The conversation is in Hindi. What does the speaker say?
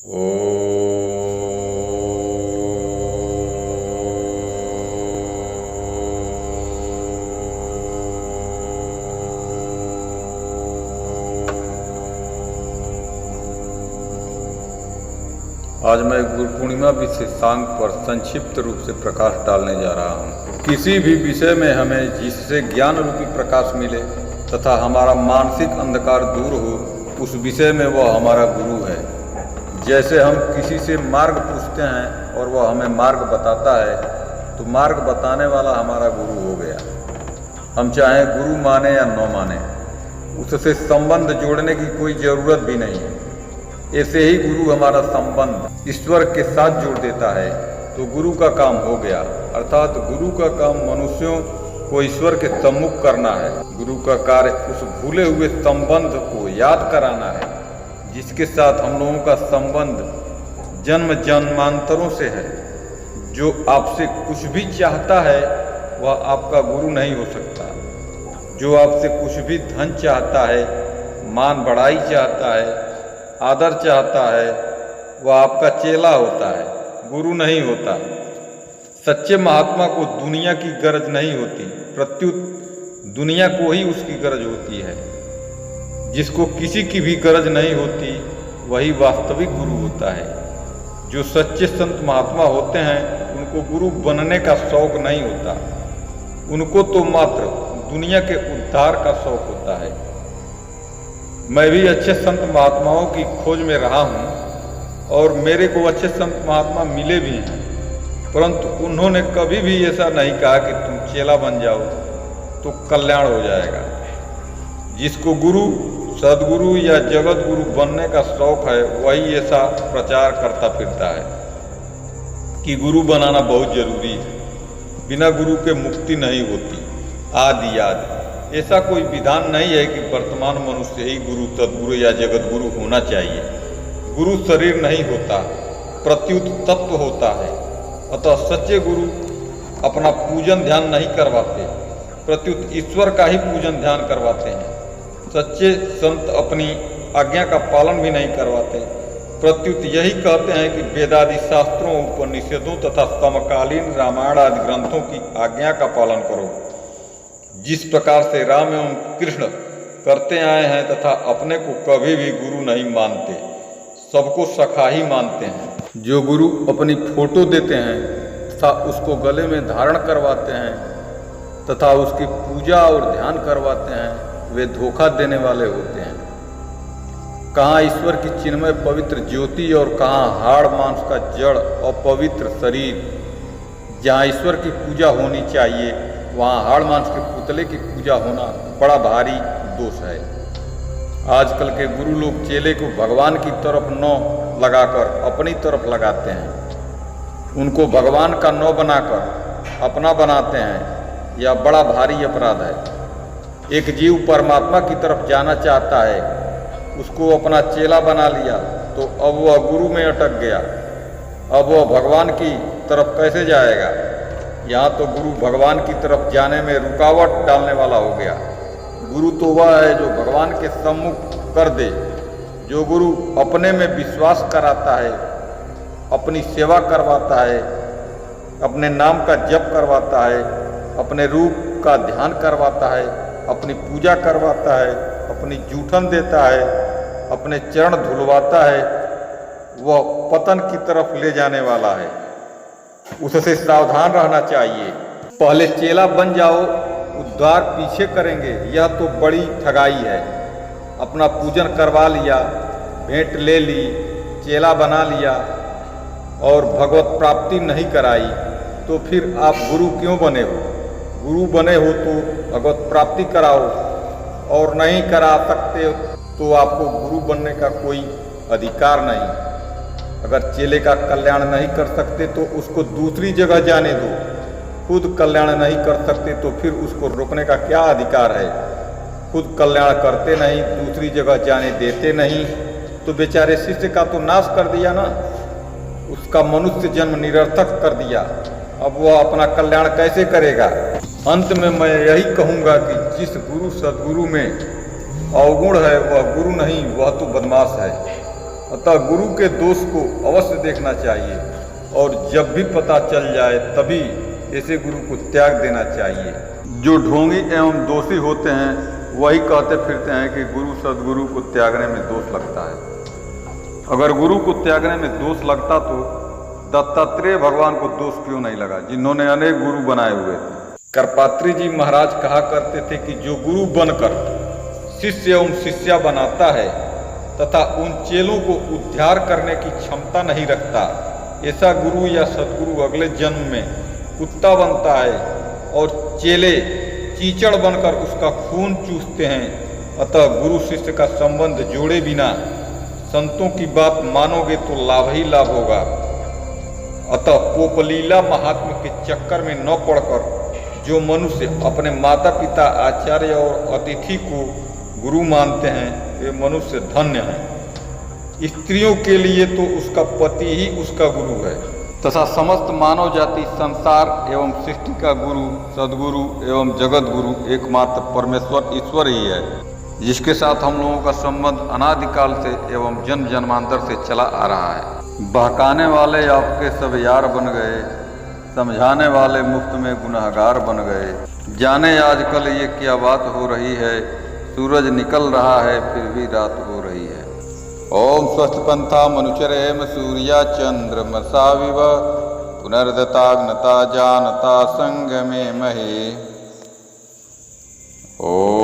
आज मैं गुरु पूर्णिमा विशेषांक पर संक्षिप्त रूप से प्रकाश डालने जा रहा हूँ। किसी भी विषय में हमें जिससे ज्ञान रूपी प्रकाश मिले तथा हमारा मानसिक अंधकार दूर हो, उस विषय में वह हमारा गुरु है। जैसे हम किसी से मार्ग पूछते हैं और वह हमें मार्ग बताता है, तो मार्ग बताने वाला हमारा गुरु हो गया। हम चाहे गुरु माने या न माने, उससे संबंध जोड़ने की कोई ज़रूरत भी नहीं है। ऐसे ही गुरु हमारा संबंध ईश्वर के साथ जोड़ देता है, तो गुरु का काम हो गया। अर्थात गुरु का काम मनुष्यों को ईश्वर के सम्मुख करना है। गुरु का कार्य उस भूले हुए संबंध को याद कराना है, जिसके साथ हम लोगों का संबंध जन्म जन्मांतरों से है। जो आपसे कुछ भी चाहता है वह आपका गुरु नहीं हो सकता। जो आपसे कुछ भी धन चाहता है, मान बढ़ाई चाहता है, आदर चाहता है, वह आपका चेला होता है, गुरु नहीं होता। सच्चे महात्मा को दुनिया की गरज नहीं होती, प्रत्युत दुनिया को ही उसकी गरज होती है। जिसको किसी की भी गरज नहीं होती, वही वास्तविक गुरु होता है। जो सच्चे संत महात्मा होते हैं, उनको गुरु बनने का शौक नहीं होता। उनको तो मात्र दुनिया के उद्धार का शौक होता है। मैं भी अच्छे संत महात्माओं की खोज में रहा हूँ और मेरे को अच्छे संत महात्मा मिले भी हैं, परंतु उन्होंने कभी भी ऐसा नहीं कहा कि तुम चेला बन जाओ तो कल्याण हो जाएगा। जिसको गुरु, सदगुरु या जगत गुरु बनने का शौक है, वही ऐसा प्रचार करता फिरता है कि गुरु बनाना बहुत जरूरी है, बिना गुरु के मुक्ति नहीं होती, आदि आदि। ऐसा कोई विधान नहीं है कि वर्तमान मनुष्य ही गुरु, सदगुरु या जगत गुरु होना चाहिए। गुरु शरीर नहीं होता, प्रत्युत तत्व होता है। अतः सच्चे गुरु अपना पूजन ध्यान नहीं करवाते, प्रत्युत ईश्वर का ही पूजन ध्यान करवाते हैं। सच्चे संत अपनी आज्ञा का पालन भी नहीं करवाते, प्रत्युत यही कहते हैं कि वेदादि शास्त्रों, उपनिषदों तथा समकालीन रामायण आदि ग्रंथों की आज्ञा का पालन करो। जिस प्रकार से राम एवं कृष्ण करते आए हैं तथा अपने को कभी भी गुरु नहीं मानते, सबको सखा ही मानते हैं। जो गुरु अपनी फोटो देते हैं तथा उसको गले में धारण करवाते हैं तथा उसकी पूजा और ध्यान करवाते हैं, वे धोखा देने वाले होते हैं। कहाँ ईश्वर की चिन्मय पवित्र ज्योति और कहाँ हाड़ मांस का जड़ अपवित्र शरीर। जहाँ ईश्वर की पूजा होनी चाहिए, वहाँ हाड़ मांस के पुतले की पूजा होना बड़ा भारी दोष है। आजकल के गुरु लोग चेले को भगवान की तरफ न लगाकर अपनी तरफ लगाते हैं। उनको भगवान का न बनाकर अपना बनाते हैं। यह बड़ा भारी अपराध है। एक जीव परमात्मा की तरफ जाना चाहता है, उसको अपना चेला बना लिया तो अब वह गुरु में अटक गया। अब वह भगवान की तरफ कैसे जाएगा? यहाँ तो गुरु भगवान की तरफ जाने में रुकावट डालने वाला हो गया। गुरु तो वह है जो भगवान के सम्मुख कर दे। जो गुरु अपने में विश्वास कराता है, अपनी सेवा करवाता है, अपने नाम का जप करवाता है, अपने रूप का ध्यान करवाता है, अपनी पूजा करवाता है, अपनी जूठन देता है, अपने चरण धुलवाता है, वह पतन की तरफ ले जाने वाला है। उससे सावधान रहना चाहिए। पहले चेला बन जाओ, उद्धार पीछे करेंगे, यह तो बड़ी ठगाई है। अपना पूजन करवा लिया, भेंट ले ली, चेला बना लिया और भगवत प्राप्ति नहीं कराई, तो फिर आप गुरु क्यों बने हो? गुरु बने हो तो भगवत प्राप्ति कराओ, और नहीं करा सकते तो आपको गुरु बनने का कोई अधिकार नहीं। अगर चेले का कल्याण नहीं कर सकते तो उसको दूसरी जगह जाने दो। खुद कल्याण नहीं कर सकते तो फिर उसको रोकने का क्या अधिकार है? खुद कल्याण करते नहीं, दूसरी जगह जाने देते नहीं, तो बेचारे शिष्य का तो नाश कर दिया ना। उसका मनुष्य जन्म निरर्थक कर दिया। अब वह अपना कल्याण कैसे करेगा? अंत में मैं यही कहूँगा कि जिस गुरु सदगुरु में अवगुण है वह गुरु नहीं, वह तो बदमाश है। अतः गुरु के दोष को अवश्य देखना चाहिए और जब भी पता चल जाए तभी ऐसे गुरु को त्याग देना चाहिए। जो ढोंगी एवं दोषी होते हैं वही कहते फिरते हैं कि गुरु सद्गुरु को त्यागने में दोष लगता है। अगर गुरु को त्यागने में दोष लगता तो दत्तात्रेय भगवान को दोष क्यों नहीं लगा, जिन्होंने अनेक गुरु बनाए हुए थे। करपात्री जी महाराज कहा करते थे कि जो गुरु बनकर शिष्य एवं शिष्या बनाता है तथा उन चेलों को उद्धार करने की क्षमता नहीं रखता, ऐसा गुरु या सद्गुरु अगले जन्म में कुत्ता बनता है और चेले कीचड़ बनकर उसका खून चूसते हैं। अतः गुरु शिष्य का संबंध जोड़े बिना संतों की बात मानोगे तो लाभ ही लाभ होगा। अतः पोपलीला महात्मा के चक्कर में न पड़कर जो मनुष्य अपने माता पिता आचार्य और अतिथि को गुरु मानते हैं वे मनुष्य धन्य हैं। स्त्रियों के लिए तो उसका पति ही उसका गुरु है तथा समस्त मानव जाति संसार एवं सृष्टि का गुरु सद्गुरु एवं जगत गुरु एकमात्र परमेश्वर ईश्वर ही है, जिसके साथ हम लोगों का संबंध अनादिकाल से एवं जन्म जन्मांतर से चला आ रहा है। बहकाने वाले आपके सब यार बन गए, समझाने वाले मुफ्त में गुनहगार बन गए। जाने आजकल ये क्या बात हो रही है, सूरज निकल रहा है फिर भी रात हो रही है। ओम स्वस्थ पंथा मनुचरेम सूर्या चंद्रमसाविव पुनर्दताग्नता जानता संगमे महे। ओम